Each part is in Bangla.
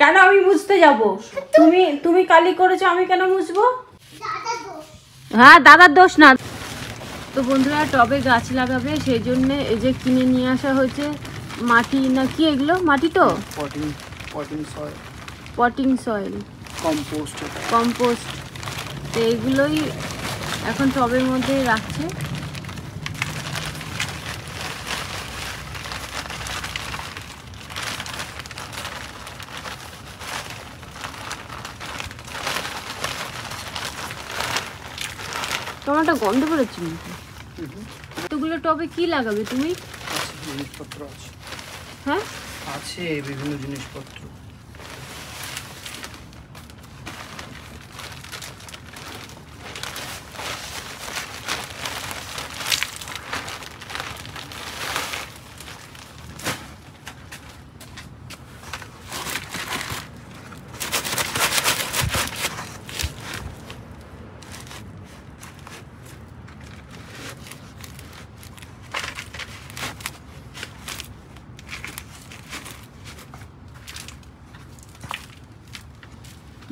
কেন আমি মুছতে যাব? তুমি কালি করেছো, আমি কেন মুছবো? হ্যাঁ, দাদার দোষ না। তো বন্ধুরা, টবে গাছ লাগাবে সেই জন্য এই যে কিনে নিয়ে আসা হয়েছে মাটি, না কি এগুলো? মাটি তো পটিং সয়েল, কম্পোস্ট। তো এইগুলোই এখন টবের মধ্যে রাখছে। টমেটো গন্ধ বেরোচ্ছে কিন্তু। এতগুলো টবে কি লাগাবে তুমি? জিনিসপত্র আছে। হ্যাঁ, আছে বিভিন্ন জিনিসপত্র।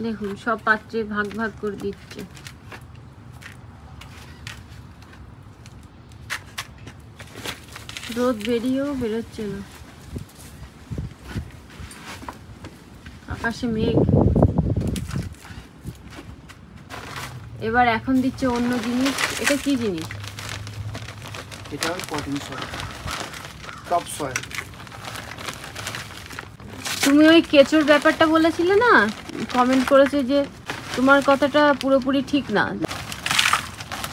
দেখুন সব পাত্রে ভাগ ভাগ করে দিচ্ছে। রোদ বেরিয়েও বেরোচ্ছে না, আকাশে মেঘ। এবার এখন দিচ্ছে অন্য জিনিস। এটা কি জিনিস? এটা পটিং সয়েল, টপ সয়েল। তুমি ওই কেঁচোর ব্যাপারটা বলেছিলে না, কমেন্ট করেছে যে তোমার কথাটা পুরোপুরি ঠিক না।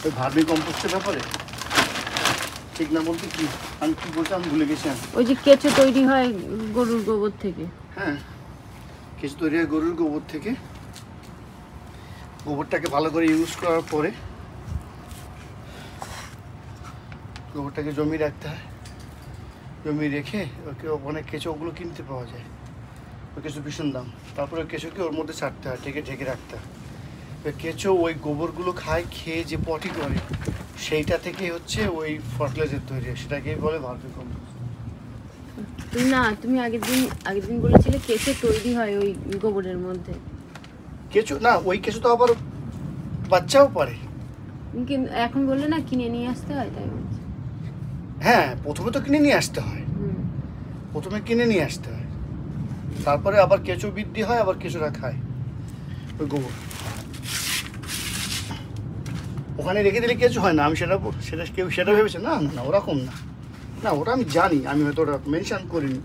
ওই ভার্মি কম্পোস্টের ব্যাপারে ঠিক না বলতে কি আমি কি বলছি আমি ভুলে গেছি। ওই যে কেঁচো তৈরি হয় গরুর গোবর থেকে। হ্যাঁ, কিছু তৈরি হয় গরুর গোবর থেকে। গোবরটাকে ভালো করে ইউজ করার পরে গোবরটাকে জমি রাখতে হয়। জমি রেখে অনেক কেঁচো ওগুলো কিনতে পাওয়া যায়, ওই কেঁচো ভীষণ দাম। তারপরে কেঁচোকে ওর মধ্যে ছাড়তে হয়, ঢেকে রাখতে হয়। কেঁচো ওই গোবরগুলো খায়, খেয়ে যে পটি করে সেইটা থেকে হচ্ছে ওই ফার্টিলাইজার তৈরি হয়, সেটাকেই বলে ভার্মি কম্পোস্ট। তুমি আগের দিন বলেছিলে কেঁচো তৈরি হয় ওই গোবরের মধ্যে। কেঁচো না, ওই কেঁচো তো আবার বাচ্চাও পারে। কিন্তু এখন বললে না কিনে নিয়ে আসতে হয়, তাই বলছি। হ্যাঁ, প্রথমে তো কিনে নিয়ে আসতে হয়, তারপরে আবার কেঁচো বৃদ্ধি হয়, আবার কেঁচোরা খায় ওই গোবর। ওখানে রেখে দিলে কেঁচো হয় না, আমি সেটা কেউ সেটা ভেবেছে। না না না, ওরকম না। না, ওটা আমি জানি, আমি হয়তো ওটা মেনশন করিনি।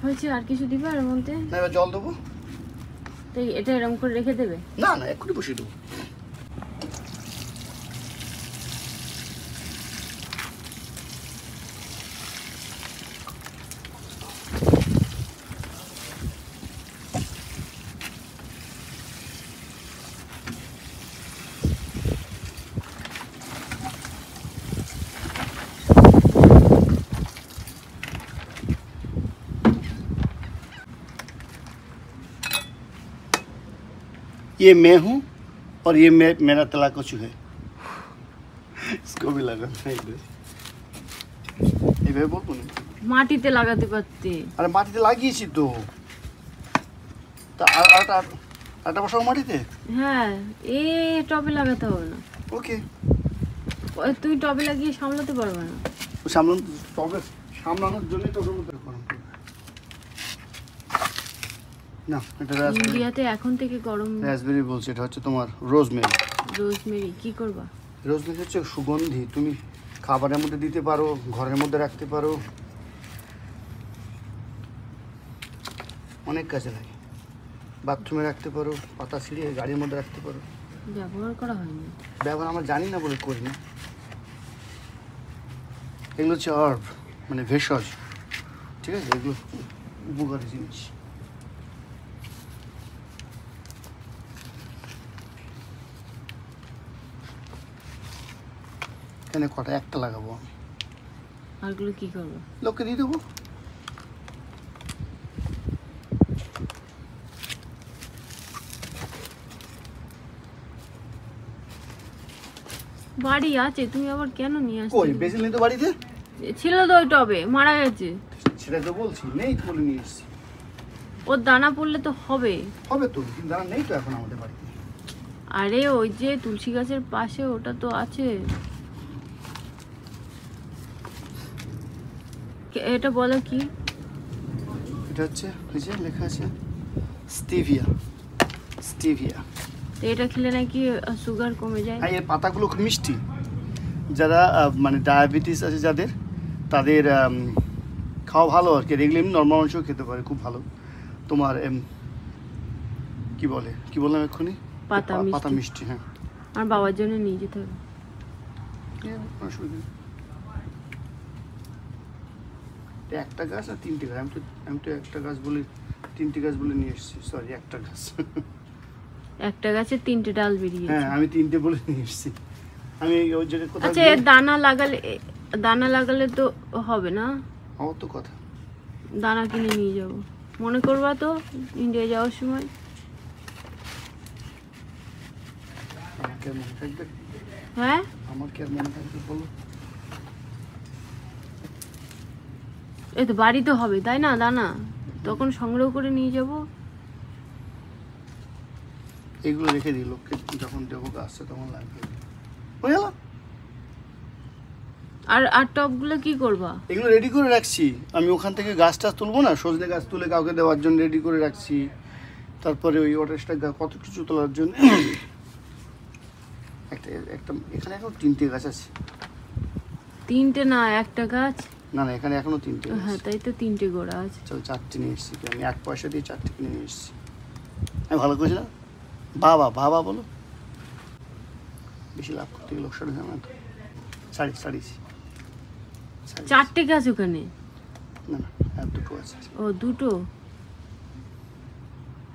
হয়েছে, আর কিছু দিবে এর মধ্যে? না, এবার জল দেবো। তাই এটা এরকম করে রেখে দেবে? না না, এক্ষুনি বসিয়ে দেবো। ये मैं हूँ और ये मेरा तला कचू है, इसको भी लगाना है। এইভাবে বলবো না? মাটিতে লাগাতে পারতে। আরে মাটিতে লাগিয়েছি তো, তা আটা বসাবো মাটিতে। হ্যাঁ, টবে লাগাতে হবে না। ওকে, তুই টবে লাগিয়ে সামলাতে পারবে না। সামলানোর জন্যই তো গরম। না, এটা ইন্ডিয়াতে এখন থেকে গরম। রাসবেরি বলছে, এটা হচ্ছে তোমার রোজমেরি। কি করবা? রোজমেরি হচ্ছে সুগন্ধি, তুমি খাবারের মধ্যে দিতে পারো, ঘরের মধ্যে রাখতে পারো, অনেক কাজে লাগে। বাথরুমে রাখতে পারো, পাতা ছিঁড়ে গাড়ির মধ্যে রাখতে পারো। ব্যবহার করা হয়নি। ব্যবহার আমরা জানি না বলে করি না। এগুলো হচ্ছে হার্ব, মানে ভেষজ, ঠিক আছে? এগুলো উপকারী জিনিস। এখানে কটা, একটা লাগাবো। আরগুলো কি করবো? লোককে দিয়ে দেবো। বাড়ি আছে, তুমি আবার কেন নিয়ে আসছো? কই বেশি নেই তো বাড়িতে? ছিল তো ওই টবে, মারা গেছে। সেটা তো বলছি, নেই বলে নিয়ে এসেছি। ওর দানা পড়লে তো হবে। হবে তো, কিন্তু দানা নেই তো এখন আমাদের বাড়িতে। আরে ওই যে তুলসী গাছের পাশে ওটা তো আছে। এটা বলো কি? এটা হচ্ছে ওই যে লেখা আছে স্টিভিয়া। স্টিভিয়া এটা খেলে নাকি সুগার কমে যায়। আর এর পাতাগুলো খুব মিষ্টি। যারা মানে ডায়াবেটিস আছে যাদের, তাদের খাওয়া ভালো আর কি। এগুলো এমনি নর্মাল মানুষও খেতে পারে, খুব ভালো। তোমার কি বললাম এক্ষুনি? পাতা মিষ্টি। হ্যাঁ, আর বাবার জন্য নিয়ে যেতে হবে। একটা গাছ আর 3টে গাছ। আমি তো একটা গাছ বলে 3টে গাছ বলে নিয়ে এসেছি। সরি, একটা গাছ। একটা গাছে 3টে ডাল বেরিয়েছে। হ্যাঁ, আমি 3টে বলে নিয়ে এসেছি। আমি ওই জায়গায় কোথাও। আচ্ছা, দানা লাগালে তো হবে না? আমার তো কথা। দানা কিনে নিয়ে যাব, মনে করবা তো ইন্ডিয়া যাওয়ার সময়। আমার কি আর মনে থাকবে? হ্যাঁ, আমার কি আর মনে থাকবে বলো? এই তো বাড়ি তো হবে, তাই না? দানা তখন সংগ্রহ করে নিয়ে যাব। এগুলো রেখে দিই, লোককে যখন দেবো আসছে তখন লাগবে। হয়ে গেল। আর টবগুলো কি করবা? এগুলো রেডি করে রাখছি। আমি ওখান থেকে গাছটা তুলবো না, সজনে গাছ তুলে কাউকে দেওয়ার জন্য রেডি করে রাখছি। তারপরে ওই ওয়াটারস্টার গাছ, কত কিছু তোলার জন্য। একটা এখানে এখন 3টে গাছ আছে। 3টে না, একটা গাছ। না, এখানে এখনো 3টে। হ্যাঁ, তাই তো 3টে গোড়া আছে। চল 4টে নিয়ে এসেছি। আমি 1 পয়সা দিয়ে 4টে কিনে নিয়ে এসেছি। আমি ভালো করেছি না? বাবা বলো। বেশি লাভ করতে গেলে লোকসান হয় না তো। সারিছি। 4টে গাছ ওখানে? না, আর 2টো আছে। ও, 2টো।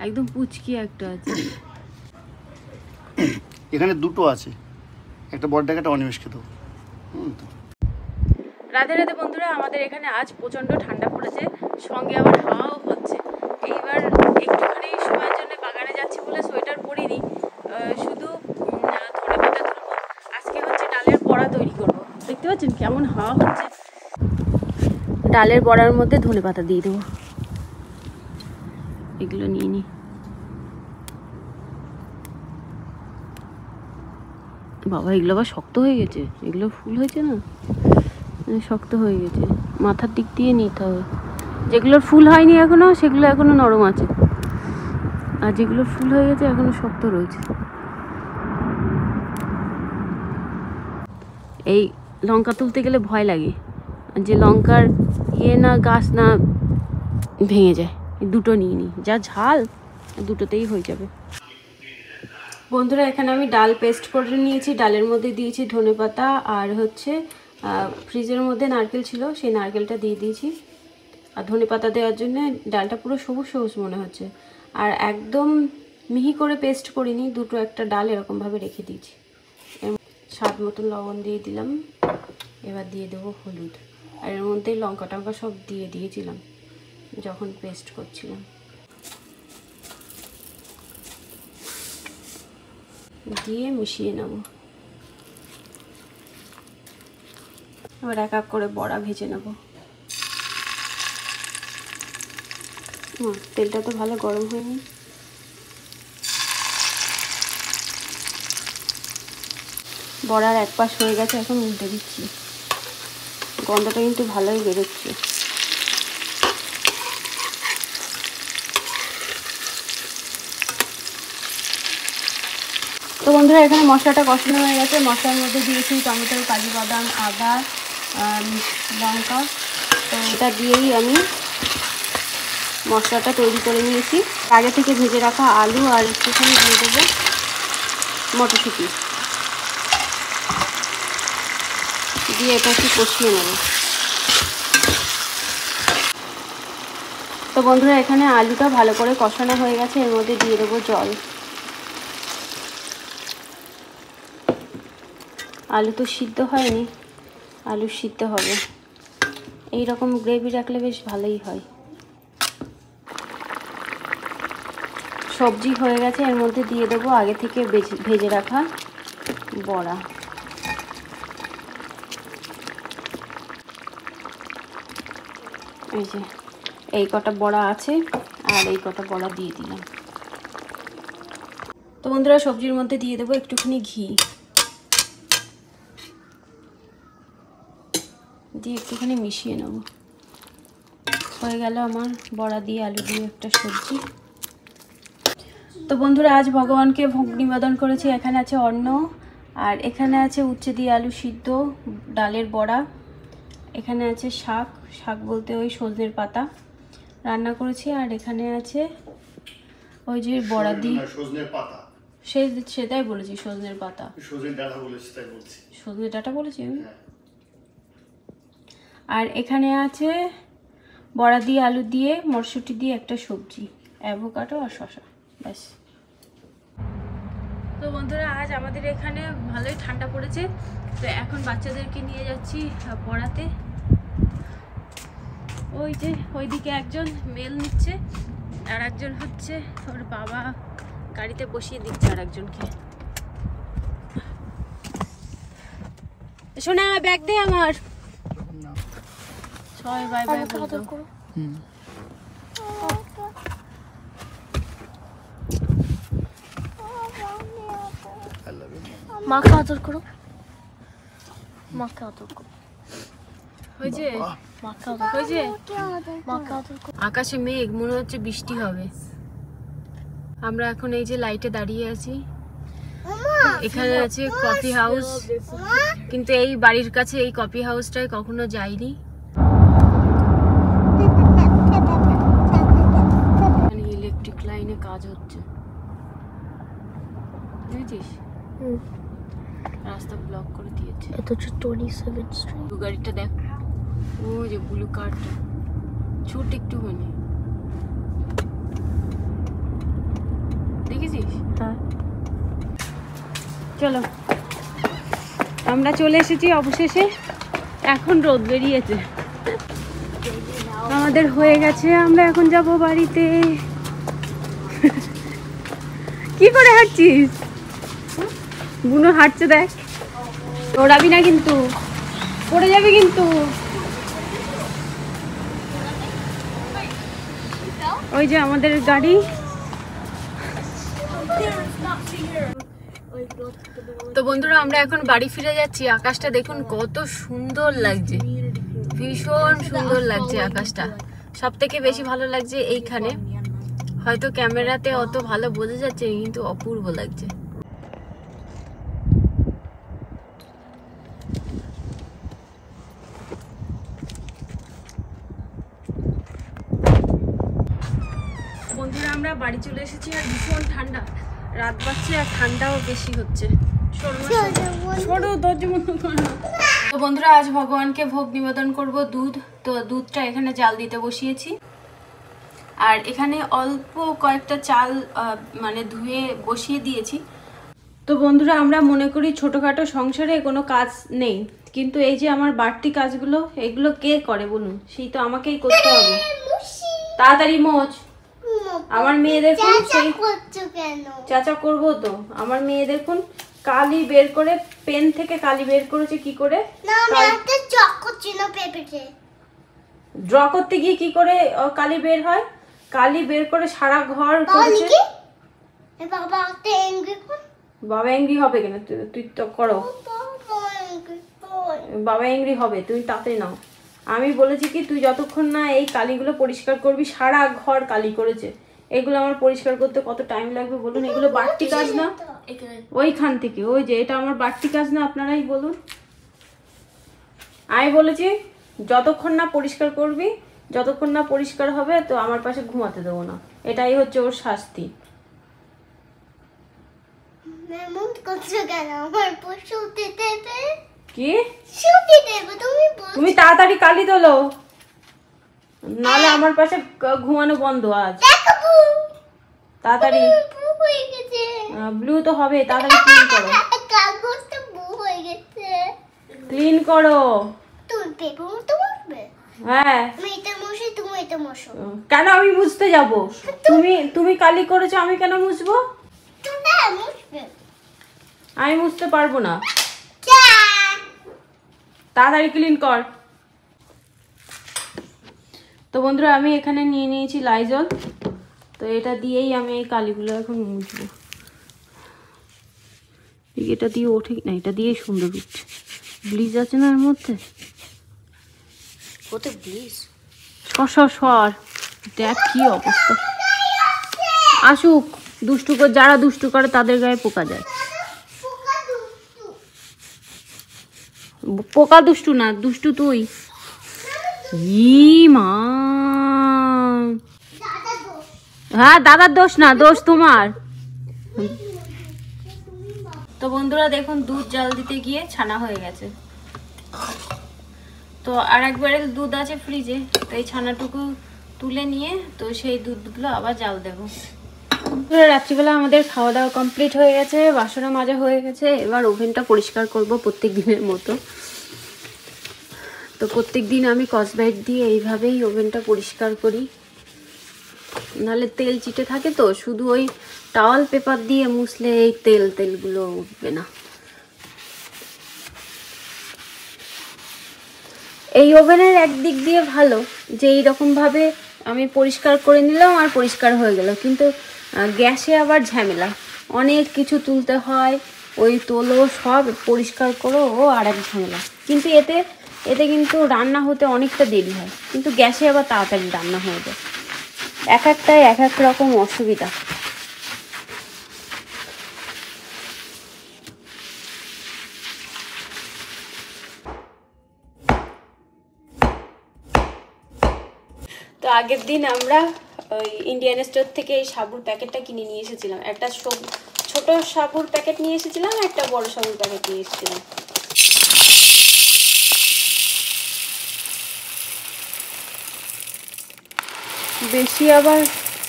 একদম পুচকি একটা আছে। এখানে 2টো আছে, একটা বড় একটা অনিমেষকে দেবো। রাধে রাধে বন্ধুরা, আমাদের এখানে আজ প্রচন্ড ঠান্ডা পড়েছে, সঙ্গে আবার হাওয়াও হচ্ছে। এইবার একটুখানি সময়ের জন্য বাগানে যাচ্ছি বলে সোয়েটার পরিনি, শুধু ধনেপাতা তুলবো। আজকে হচ্ছে ডালের বড়া তৈরি করব। দেখতে পাচ্ছেন কেমন হাওয়া হচ্ছে। ডালের বড়ার মধ্যে ধনেপাতা দিয়ে দেবো। এগুলো নিয়ে নিই। বাবা, এগুলো আবার শক্ত হয়ে গেছে। এগুলো ফুল হয়েছে না, শক্ত হয়ে গেছে। মাথার দিক দিয়ে নিতে হবে। যেগুলোর ফুল হয়নি এখনো, সেগুলো এখনো নরম আছে, আর যেগুলো ফুল হয়ে গেছে এখনো শক্ত রয়েছে। এই লঙ্কা তুলতে গেলে ভয় লাগে, যে লঙ্কার না গাছ না ভেঙে যায়। এই 2টো নিয়ে নিই, যা ঝাল 2টোতেই হয়ে যাবে। বন্ধুরা, এখানে আমি ডাল পেস্ট করে নিয়েছি। ডালের মধ্যে দিয়েছি ধনেপাতা, আর হচ্ছে ফ্রিজের মধ্যে নারকেল ছিল, সেই নারকেলটা দিয়ে দিয়েছি। আর ধনেপাতা দেওয়ার জন্য ডালটা পুরো সবুজ সবুজ মনে হচ্ছে। আর একদম মিহি করে পেস্ট করিনি, 2টো একটা ডাল এরকমভাবে রেখে দিয়েছি। স্বাদ মতন লবণ দিয়ে দিলাম। এবার দিয়ে দেবো হলুদ। আর এর মধ্যে লঙ্কা টঙ্কা সব দিয়ে দিয়েছিলাম যখন পেস্ট করছিলাম। দিয়ে মিশিয়ে নেব। এবার এক এক করে বড়া ভেজে নেব। তেলটা তো ভালো গরম হয়নি। বড়ার এক পাশ হয়ে গেছে, এখন উল্টে দিচ্ছি। গন্ধটা কিন্তু ভালোই বেরোচ্ছে। তো বন্ধুরা, এখানে মশলাটা কষানো হয়ে গেছে। মশলার মধ্যে দিয়েছি টমেটো, কাজু বাদাম, আদা, লঙ্কা। তো এটা দিয়েই আমি মশলাটা তৈরি করে নিয়েছি। আগে থেকে ভেজে রাখা আলু আর একটুখানি দিয়ে দেবো মটরশুঁটি, দিয়ে এটা একটু কষিয়ে নেব। তো বন্ধুরা, এখানে আলুটা ভালো করে কষানো হয়ে গেছে। এর মধ্যে দিয়ে দেবো জল। আলু তো সিদ্ধ হয়নি, আলু সিদ্ধ হবে। এই রকম গ্রেভি রাখলে বেশ ভালোই হয়। সবজি হয়ে গেছে, এর মধ্যে দিয়ে দেবো আগে থেকে ভেজে রাখা বড়া। এই যে এই কটা বড়া আছে আর এই কটা বড়া দিয়ে দিলাম। তো বন্ধুরা সবজির মধ্যে দিয়ে দেবো একটুখানি ঘি, দিয়ে একটুখানি মিশিয়ে নেব। হয়ে গেল আমার বড়া দিয়ে আলু দিয়ে একটা সবজি। তো বন্ধুরা আজ ভগবানকে ভোগ নিবেদন করেছি। এখানে আছে অন্ন, আর এখানে আছে উচ্ছে দিয়ে আলু সিদ্ধ, ডালের বড়া, এখানে আছে শাক, শাক বলতে ওই সজনের পাতা রান্না করেছি, আর এখানে আছে ওই যে বড়া দিয়ে সজনের পাতা, সেটাই বলেছি, সজনের পাতা, সজনের ডাঁটা বলেছি, তাই বলছি, সজনের ডাঁটা বলেছি আমি। আর এখানে আছে বড়া দিয়ে আলু দিয়ে মটরশুঁটি দিয়ে একটা সবজি, অ্যাভোকাডো আর শসা, ব্যাস। তো বন্ধুরা আজ আমাদের এখানে ভালোই ঠান্ডা পড়েছে। তো এখন বাচ্চাদেরকে নিয়ে যাচ্ছি পড়াতে। ওই যে ওইদিকে একজন মেল নিচ্ছে, আর একজন হচ্ছে ওর বাবা গাড়িতে বসিয়ে দিচ্ছে আর একজনকে। শোনা ব্যাগ দে আমার, সবাই বাই বাই বলতো। মাকে আদর করো, মাকে আদর করো, হয়েছে মাকে আদর হয়েছে। মাকে আদর করো। আকাশে মেঘ, মনে হচ্ছে বৃষ্টি হবে। আমরা এখন এই যে লাইটে দাঁড়িয়ে আছি। এখানে আছে কফি হাউস, কিন্তু এই বাড়ির কাছে এই কফি হাউসটায় কখনো যাইনি। ইলেকট্রিক লাইনে কাজ হচ্ছে, বুঝেছিস? রাস্তা ব্লক করে দিয়েছে। এটা হচ্ছে 27th স্ট্রিট। ব্লু গাড়িটা দেখ, ও যে ব্লু কারটা ছোট একটুখানি, দেখেছিস? হ্যাঁ। চলো আমরা চলে এসেছি অবশেষে। এখন রোদ বেরিয়েছে, আমাদের হয়ে গেছে। আমরা এখন যাব বাড়িতে। কি করে হাঁটছিস? বুনো হাঁটছে দেখ, দৌড়াবি না কিন্তু, পড়ে যাবি কিন্তু। ওই যে আমাদের গাড়ি। তো বন্ধুরা আমরা এখন বাড়ি ফিরে যাচ্ছি। আকাশটা দেখুন কত সুন্দর লাগছে, ভীষণ সুন্দর লাগছে আকাশটা। সব থেকে বেশি ভালো লাগছে এইখানে, হয়তো ক্যামেরাতে অত ভালো বোঝা যাচ্ছে কিন্তু অপূর্ব লাগছে। বন্ধুরা আমরা বাড়ি চলে এসেছি, আর ভীষণ ঠান্ডা, রাত বাজছে আর ঠান্ডাও বেশি হচ্ছে। তো বন্ধুরা আজ ভগবানকে ভোগ নিবেদন করব দুধ। তো দুধটা এখানে জাল দিতে বসিয়েছি, আর এখানে অল্প কয়েকটা চাল মানে ধুয়ে বসিয়ে দিয়েছি। তো বন্ধুরা আমরা মনে করি ছোটোখাটো সংসারে কোনো কাজ নেই, কিন্তু এই যে আমার বাড়তি কাজগুলো, এগুলো কে করে বলুন? সেই তো আমাকেই করতে হবে। তাড়াতাড়ি মোচ। আমার মেয়ে দেখুন, সেই চাচা করবো তো। আমার মেয়ে দেখুন কালি বের করে, পেন থেকে কালি বের করেছে কি করে, ড্র করতে গিয়ে কি করে কালি বের হয়, কালি বের করে সারা ঘর করেছে। বাবা এংরি হবে কেন? তুই তো করো, বাবা এংরি হবে, তুমি তাড়াতাড়ি নাও। আমি বলেছি কি তুই যতক্ষণ না এই কালিগুলো পরিষ্কার করবি, সারা ঘর কালি করেছে, এগুলো আমার পরিষ্কার করতে কত টাইম লাগবে বলুন? এগুলো বাড়তি কাজ না? ওইখান থেকে ওই যে এটা আমার বাড়তি কাজ না? আপনারাই বলুন। আমি বলেছি যতক্ষণ না পরিষ্কার করবি, যতক্ষণ না পরিষ্কার হবে তো আমার পাশে ঘুমাতে দেবো না, এটাই হচ্ছে ওর শাস্তি। কি তুমি তাড়াতাড়ি কালি তোলো, নাহলে আমার পাশে ঘুমানো বন্ধ আজ। তাড়াতাড়ি ব্লু তো হবে, তাড়াতাড়ি ক্লিন করো, ক্লিন করো। হ্যাঁ কেন আমি মুছতে যাব? তুমি কালি করেছো, আমি কেন মুছবো? আমি মুছতে পারবো না, তাড়াতাড়ি ক্লিন কর। তো বন্ধুরা আমি এখানে নিয়ে নিয়েছি লাইজল, তো এটা দিয়েই আমি এই কালিগুলো এখন মুছবো। এটা দিয়ে ওঠে না, এটা দিয়েই সুন্দর উঠছে। ব্লিজ আছে না এর মধ্যে, ওতে ব্লিজ সর দেখ কি অবস্থা। আসুক, দুষ্টু করে, যারা দুষ্টু করে তাদের গায়ে পোকা যায়। পোকা দুষ্টু না, দুষ্টু তুই। মা, হ্যাঁ দাদার দোষ না, দোষ তোমার। তো বন্ধুরা দেখুন, দুধ জাল দিতে গিয়ে ছানা হয়ে গেছে। তো আর একবারে দুধ আছে ফ্রিজে, তো এই ছানাটুকু তুলে নিয়ে তো সেই দুধগুলো আবার জাল দেবো। রাত্রিবেলা আমাদের খাওয়া দাওয়া কমপ্লিট হয়ে গেছে, বাসনও মাজা হয়ে গেছে। এবার ওভেনটা পরিষ্কার করব প্রত্যেক দিনের মতো। তো প্রত্যেক দিন আমি স্কচব্রাইট দিয়ে এইভাবেই ওভেনটা পরিষ্কার করি, নাহলে তেল চিটে থাকে। তো শুধু ওই টাওয়াল পেপার দিয়ে মুছলে এই তেলগুলো উঠবে না। এই ওভেনের একদিক দিয়ে ভালো যে এইরকমভাবে আমি পরিষ্কার করে নিলাম আর পরিষ্কার হয়ে গেল, কিন্তু গ্যাসে আবার ঝামেলা, অনেক কিছু তুলতে হয়, ওই তোলো সব পরিষ্কার করো, ও আর এক ঝামেলা। কিন্তু এতে কিন্তু রান্না হতে অনেকটা দেরি হয়, কিন্তু গ্যাসে আবার তাড়াতাড়ি রান্না হয়ে যায়। এক একটাই এক এক রকম অসুবিধা। তো আগের দিন আমরা ওই ইন্ডিয়ান স্টোর থেকে এই সাবুর প্যাকেটটা কিনে নিয়ে এসেছিলাম। একটা ছোট সাবুর প্যাকেট নিয়ে এসেছিলাম, একটা বড় সাবুর প্যাকেট নিয়ে এসেছিলাম। বেশি আবার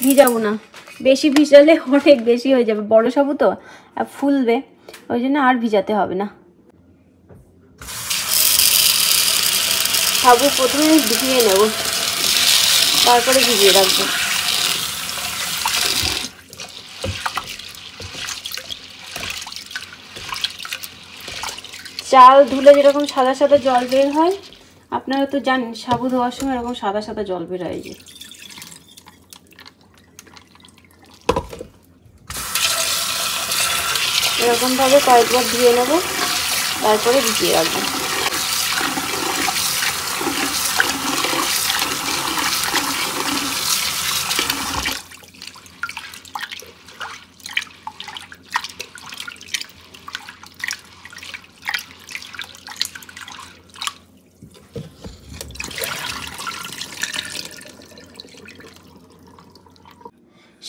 ভিজাবো না, বেশি ভিজালে অনেক বেশি হয়ে যাবে, বড় সাবু তো আর ফুলবে, ওই জন্য আর ভিজাতে হবে না। সাবু প্রথমে ভিজিয়ে নেব, তারপরে ভিজিয়ে রাখবো। চাল ধুলে যেরকম সাদা সাদা জল বের হয়, আপনারা তো জানেন সাবু ধোয়ার সময় এরকম সাদা সাদা জল বের হয়। যে এরকমভাবে কয়েকবার ধুয়ে নেব, তারপরে ভিজিয়ে রাখবো।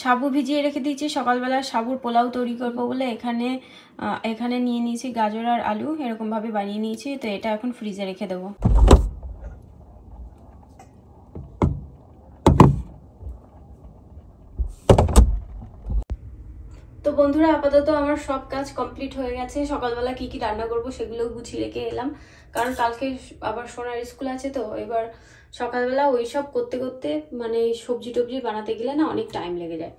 সাবু ভিজিয়ে রেখে দিয়েছি, সকালবেলা সাবুর পোলাও তৈরি করবো বলে এখানে নিয়ে নিয়েছি গাজর আর আলু, এরকমভাবে বানিয়ে নিয়েছি। তো এটা এখন ফ্রিজে রেখে দেবো। তো বন্ধুরা আপাতত আমার সব কাজ কমপ্লিট হয়ে গেছে। সকালবেলা কি কি রান্না করব সেগুলোও গুছিয়ে রেখে এলাম, কারণ কালকে আবার সোনার স্কুল আছে। তো এবার সকালবেলা ওই সব করতে করতে মানে সবজি টবজি বানাতে গেলে না অনেক টাইম লেগে যায়,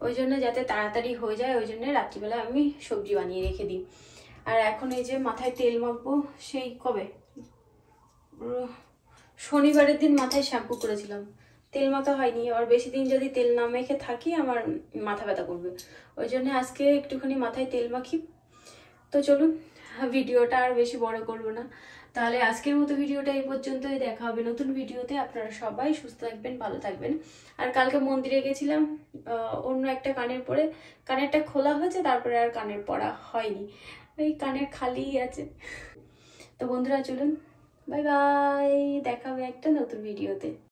ওই জন্য যাতে তাড়াতাড়ি হয়ে যায় ওই জন্য রাত্রিবেলা আমি সবজি বানিয়ে রেখে দিই। আর এখন এই যে মাথায় তেল মাখবো, সেই কবে শনিবারের দিন মাথায় শ্যাম্পু করেছিলাম, তেল মাখা হয়নি। আর বেশি দিন যদি তেল না মেখে থাকি আমার মাথা ব্যথা করবে, ওই জন্য আজকে একটুখানি মাথায় তেল মাখি। তো চলুন ভিডিওটা আর বেশি বড় করব না, তাহলে আজকের মতো ভিডিওটা এই পর্যন্তই। দেখা হবে নতুন ভিডিওতে। আপনারা সবাই সুস্থ থাকবেন, ভালো থাকবেন। আর কালকে মন্দিরে গেছিলাম, অন্য একটা কানের পরে কানেরটা খোলা হয়েছে, তারপরে আর কানের পরা হয়নি, ওই কানের খালিই আছে। তো বন্ধুরা চলুন, বাই বাই, দেখা হবে একটা নতুন ভিডিওতে।